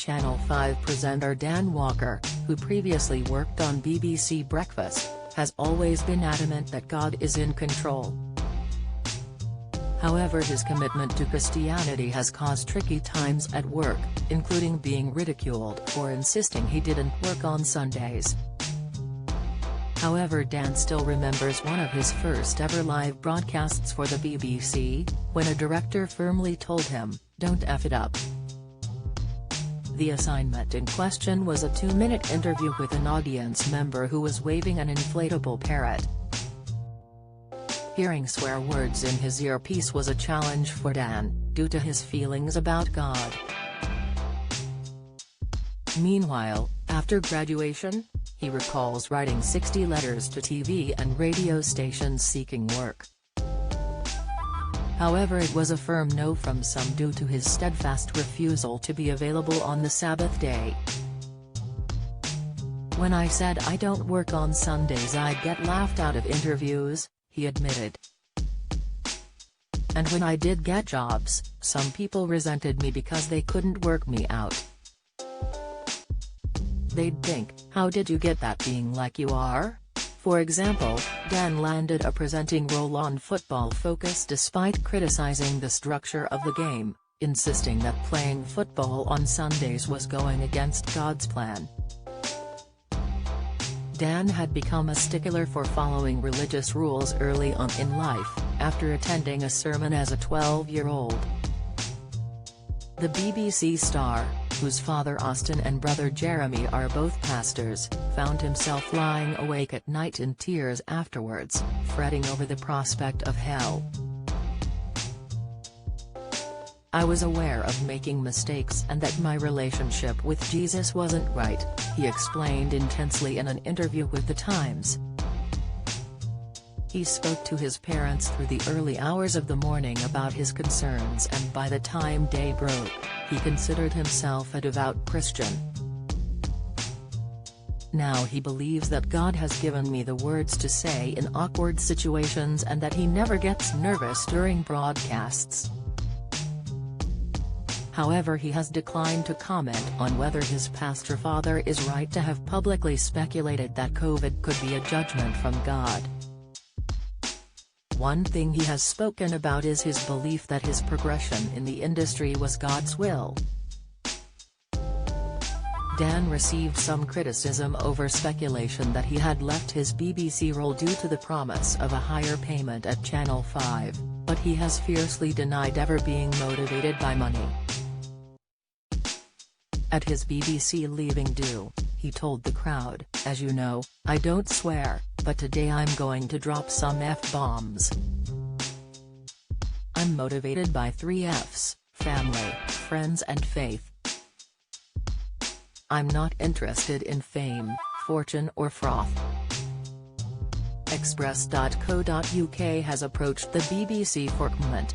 Channel 5 presenter Dan Walker, who previously worked on BBC Breakfast, has always been adamant that God is in control. However, his commitment to Christianity has caused tricky times at work, including being ridiculed for insisting he didn't work on Sundays. However, Dan still remembers one of his first ever live broadcasts for the BBC, when a director firmly told him, "Don't F it up." The assignment in question was a 2-minute interview with an audience member who was waving an inflatable parrot. Hearing swear words in his earpiece was a challenge for Dan, due to his feelings about God. Meanwhile, after graduation, he recalls writing 60 letters to TV and radio stations seeking work. However, it was a firm no from some due to his steadfast refusal to be available on the Sabbath day. "When I said I don't work on Sundays, I'd get laughed out of interviews," he admitted. "And when I did get jobs, some people resented me because they couldn't work me out. They'd think, 'How did you get that being like you are?'" For example, Dan landed a presenting role on Football Focus despite criticizing the structure of the game, insisting that playing football on Sundays was going against God's plan. Dan had become a stickler for following religious rules early on in life, after attending a sermon as a 12-year-old. The BBC star, whose father Austin and brother Jeremy are both pastors, found himself lying awake at night in tears afterwards, fretting over the prospect of hell. "I was aware of making mistakes and that my relationship with Jesus wasn't right," he explained intensely in an interview with The Times. He spoke to his parents through the early hours of the morning about his concerns, and by the time day broke, he considered himself a devout Christian. "Now he believes that God has given me the words to say in awkward situations and that he never gets nervous during broadcasts." However, he has declined to comment on whether his pastor father is right to have publicly speculated that COVID could be a judgment from God. One thing he has spoken about is his belief that his progression in the industry was God's will. Dan received some criticism over speculation that he had left his BBC role due to the promise of a higher payment at Channel 5, but he has fiercely denied ever being motivated by money. At his BBC leaving do, he told the crowd, "As you know, I don't swear, but today I'm going to drop some F-bombs. I'm motivated by 3 Fs, family, friends and faith. I'm not interested in fame, fortune or froth." Express.co.uk has approached the BBC for comment.